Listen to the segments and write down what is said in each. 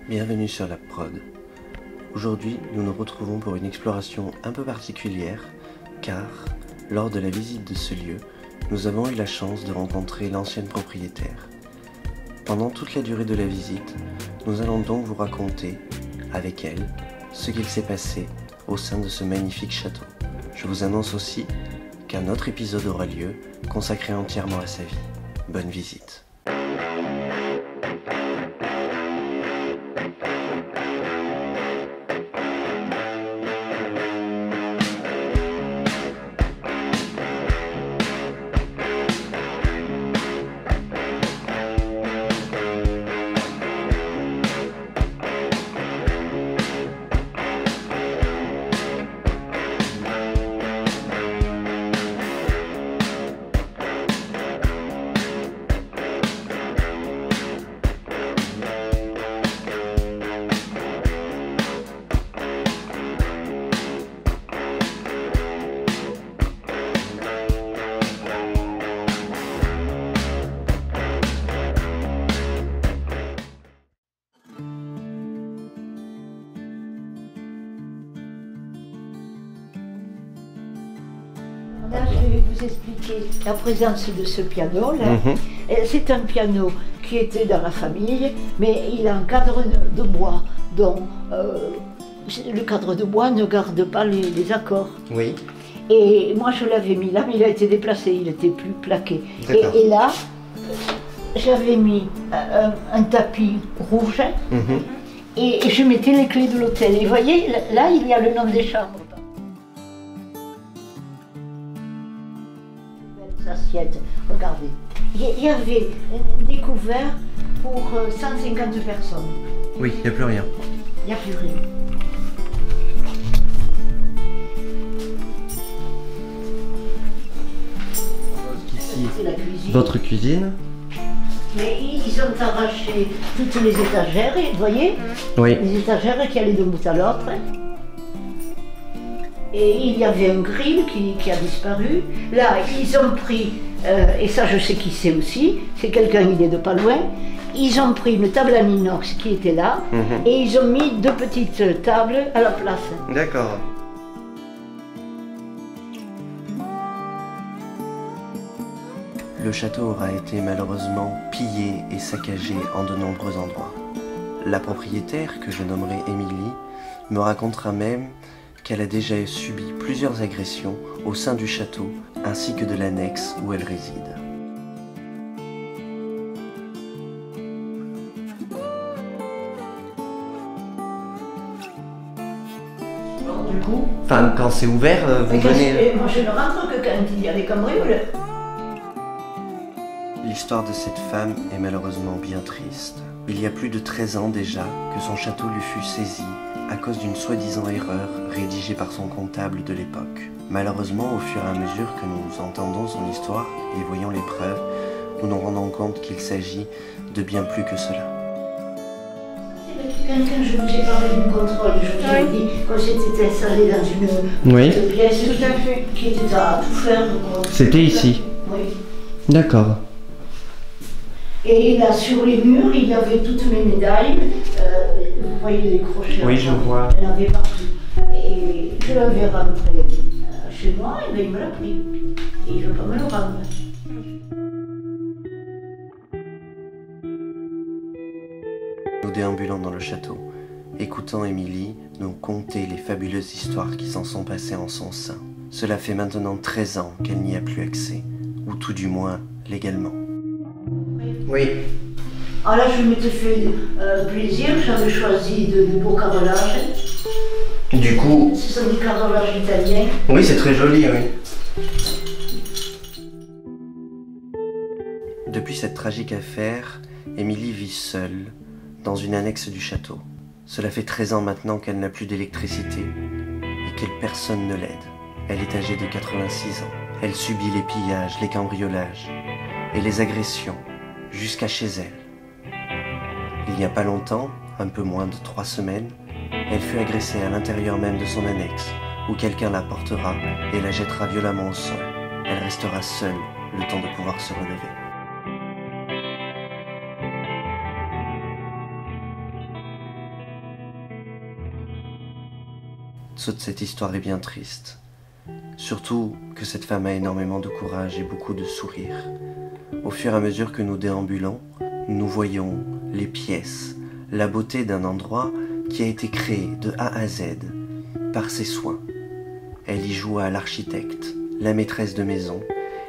Bienvenue sur la prod. Aujourd'hui, nous nous retrouvons pour une exploration un peu particulière, car, lors de la visite de ce lieu, nous avons eu la chance de rencontrer l'ancienne propriétaire. Pendant toute la durée de la visite, nous allons donc vous raconter, avec elle, ce qu'il s'est passé au sein de ce magnifique château. Je vous annonce aussi qu'un autre épisode aura lieu, consacré entièrement à sa vie. Bonne visite. Là, je vais vous expliquer la présence de ce piano-là. C'est un piano qui était dans la famille, mais il a un cadre de bois, dont le cadre de bois ne garde pas les accords. Oui. Et moi, je l'avais mis là, mais il a été déplacé, il n'était plus plaqué. Et là, j'avais mis un tapis rouge, et je mettais les clés de l'hôtel. Et vous voyez, là, il y a le nom des chambres. Assiettes, regardez. Il y avait des couverts pour 150 personnes. Oui, il n'y a plus rien. Il n'y a plus rien. Ici, c'est la cuisine. votre cuisine. Mais ils ont arraché toutes les étagères, vous voyez? Oui. Les étagères qui allaient d'un bout à l'autre. Et il y avait un grill qui a disparu. Là, ils ont pris, et ça je sais qui c'est aussi, c'est quelqu'un, il est de pas loin, ils ont pris une table en inox qui était là, et ils ont mis deux petites tables à la place. D'accord. Le château aura été malheureusement pillé et saccagé en de nombreux endroits. La propriétaire, que je nommerai Émilie, me racontera même qu'elle a déjà subi plusieurs agressions au sein du château ainsi que de l'annexe où elle réside. Du coup, Enfin, quand c'est ouvert, vous venez... moi je ne rentre que quand il y a des cambrioleurs. L'histoire de cette femme est malheureusement bien triste. Il y a plus de 13 ans déjà que son château lui fut saisi à cause d'une soi-disant erreur rédigée par son comptable de l'époque. Malheureusement, au fur et à mesure que nous entendons son histoire et voyons les preuves, nous nous rendons compte qu'il s'agit de bien plus que cela. Quand je vous ai parlé du contrôle, je vous ai dit qu'on s'était installé dans une pièce qui était à tout faire. C'était ici? Oui. D'accord. Et là, sur les murs, il y avait toutes mes médailles. Vous voyez les crochets. Oui, je vois. Il y en avait partout. Et je l'avais rentré chez moi, et bien il me l'a pris. Et il ne veut pas me le rendre. Nous déambulons dans le château, écoutant Émilie nous conter les fabuleuses histoires qui s'en sont passées en son sein. Cela fait maintenant 13 ans qu'elle n'y a plus accès, ou tout du moins légalement. Oui. Alors là, je m'étais fait plaisir, j'avais choisi de beaux carrelages. Du coup... Ce sont des carrelages italiens. Oui, c'est très joli, oui. Depuis cette tragique affaire, Émilie vit seule, dans une annexe du château. Cela fait 13 ans maintenant qu'elle n'a plus d'électricité et que personne ne l'aide. Elle est âgée de 86 ans. Elle subit les pillages, les cambriolages et les agressions jusqu'à chez elle. Il n'y a pas longtemps, un peu moins de 3 semaines, elle fut agressée à l'intérieur même de son annexe, où quelqu'un la portera et la jettera violemment au sol. Elle restera seule le temps de pouvoir se relever. Toute cette histoire est bien triste. Surtout que cette femme a énormément de courage et beaucoup de sourires. Au fur et à mesure que nous déambulons, nous voyons les pièces, la beauté d'un endroit qui a été créé de A à Z par ses soins. Elle y joua l'architecte, la maîtresse de maison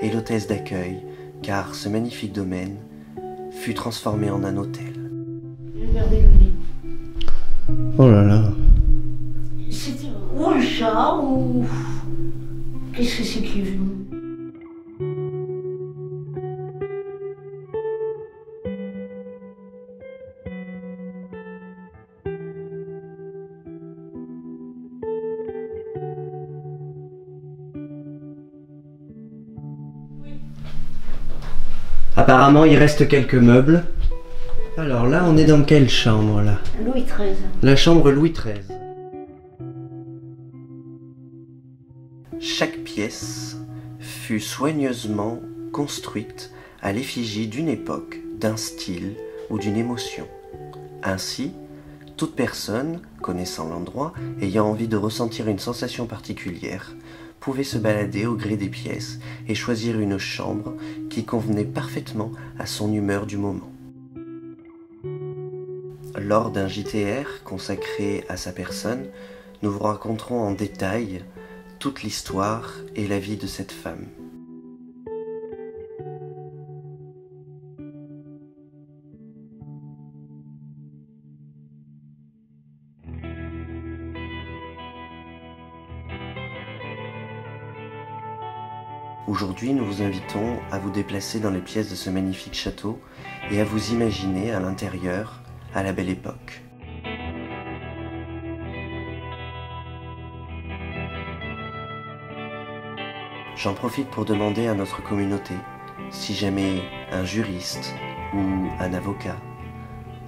et l'hôtesse d'accueil, car ce magnifique domaine fut transformé en un hôtel. Regardez le lit. Oh là là. C'est ou un chat ou... Qu'est-ce que c'est qui est venu? Apparemment, il reste quelques meubles. Alors là, on est dans quelle chambre là? Louis XIII. La chambre Louis XIII. Chaque pièce fut soigneusement construite à l'effigie d'une époque, d'un style ou d'une émotion. Ainsi, toute personne, connaissant l'endroit, ayant envie de ressentir une sensation particulière, pouvait se balader au gré des pièces et choisir une chambre qui convenait parfaitement à son humeur du moment. Lors d'un JTR consacré à sa personne, nous vous raconterons en détail toute l'histoire et la vie de cette femme. Aujourd'hui, nous vous invitons à vous déplacer dans les pièces de ce magnifique château et à vous imaginer à l'intérieur à la belle époque. J'en profite pour demander à notre communauté si jamais un juriste ou un avocat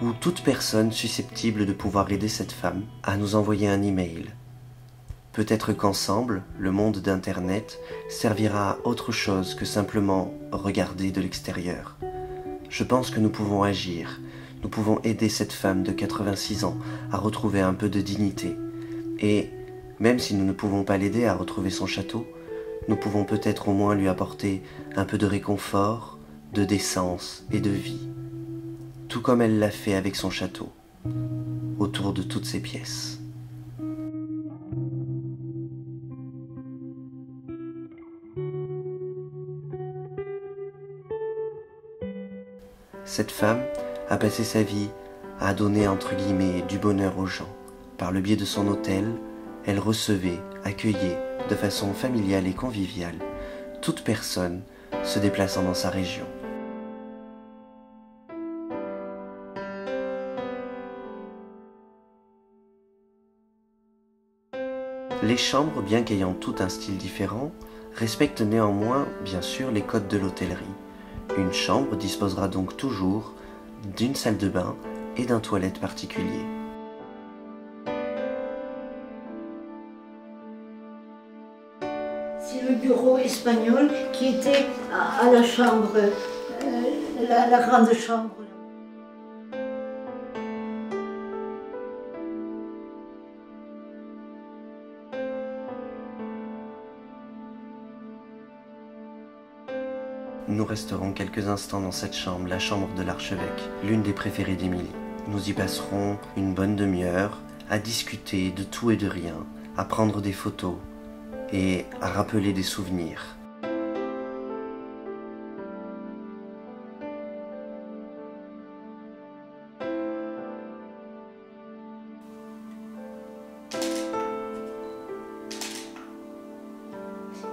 ou toute personne susceptible de pouvoir aider cette femme à nous envoyer un email. Peut-être qu'ensemble, le monde d'Internet servira à autre chose que simplement regarder de l'extérieur. Je pense que nous pouvons agir, nous pouvons aider cette femme de 86 ans à retrouver un peu de dignité. Et même si nous ne pouvons pas l'aider à retrouver son château, nous pouvons peut-être au moins lui apporter un peu de réconfort, de décence et de vie. Tout comme elle l'a fait avec son château, autour de toutes ses pièces. Cette femme a passé sa vie à donner entre guillemets du bonheur aux gens. Par le biais de son hôtel, elle recevait, accueillait de façon familiale et conviviale toute personne se déplaçant dans sa région. Les chambres, bien qu'ayant tout un style différent, respectent néanmoins, bien sûr, les codes de l'hôtellerie. Une chambre disposera donc toujours d'une salle de bain et d'un toilette particulier. C'est le bureau espagnol qui était à la chambre, la grande chambre. Nous resterons quelques instants dans cette chambre, la chambre de l'archevêque, l'une des préférées d'Émilie. Nous y passerons une bonne demi-heure à discuter de tout et de rien, à prendre des photos et à rappeler des souvenirs.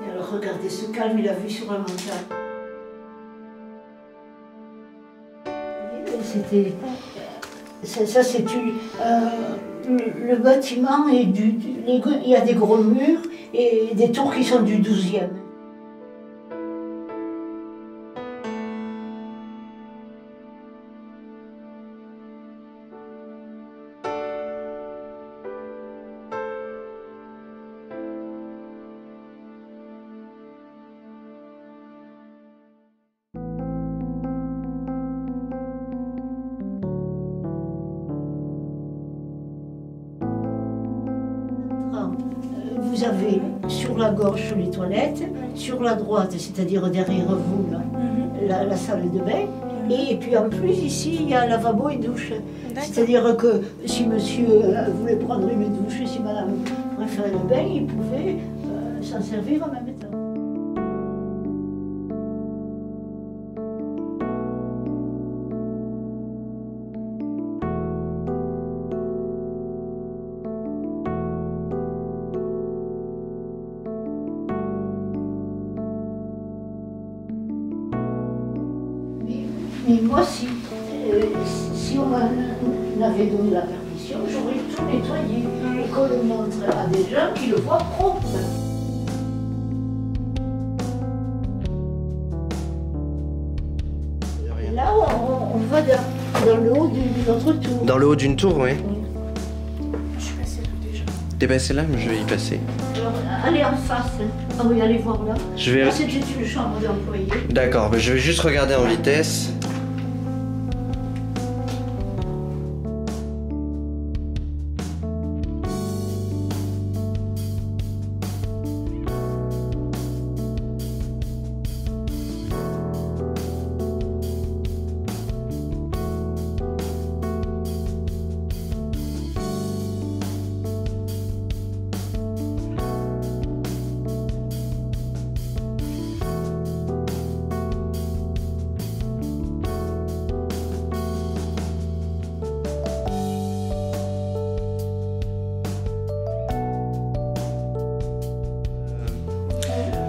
Et alors regardez ce calme, il a vu sur la montagne. C'était... Ça c'est le bâtiment, et il y a des gros murs et des tours qui sont du 12e. vous avez sur la gauche les toilettes, sur la droite, c'est-à-dire derrière vous, là, la salle de bain. Et puis en plus, ici, il y a lavabo et douche. C'est-à-dire que si monsieur voulait prendre une douche, si madame préférait le bain, il pouvait s'en servir en même temps. Mais moi, si on m'avait donné la permission, j'aurais tout nettoyé et qu'on le montre à des gens qui le voient propre. Et là, on va dans le haut de notre tour. Dans le haut d'une tour, oui. Je suis passée là déjà. T'es passé là, mais je vais y passer. Alors, allez en face. Ah oui, allez voir là. Je vais... Là, c'était une chambre d'employé. D'accord, je vais juste regarder en vitesse.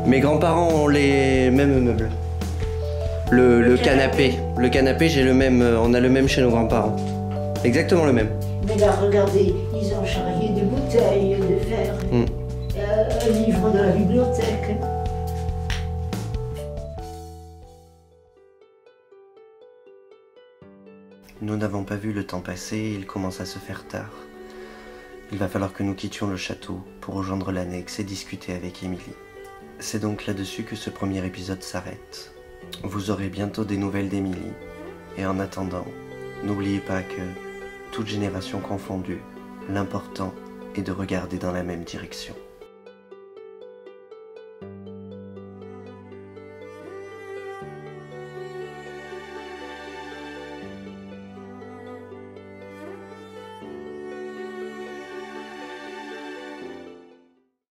Mes grands-parents ont les mêmes meubles. Le canapé. Le canapé, j'ai le même. On a le même chez nos grands-parents. Exactement le même. Mais là, regardez, ils ont charrié des bouteilles de verre, un livre de la bibliothèque. Nous n'avons pas vu le temps passer et il commence à se faire tard. Il va falloir que nous quittions le château pour rejoindre l'annexe et discuter avec Émilie. C'est donc là-dessus que ce premier épisode s'arrête. Vous aurez bientôt des nouvelles d'Émilie. Et en attendant, n'oubliez pas que, toute génération confondue, l'important est de regarder dans la même direction.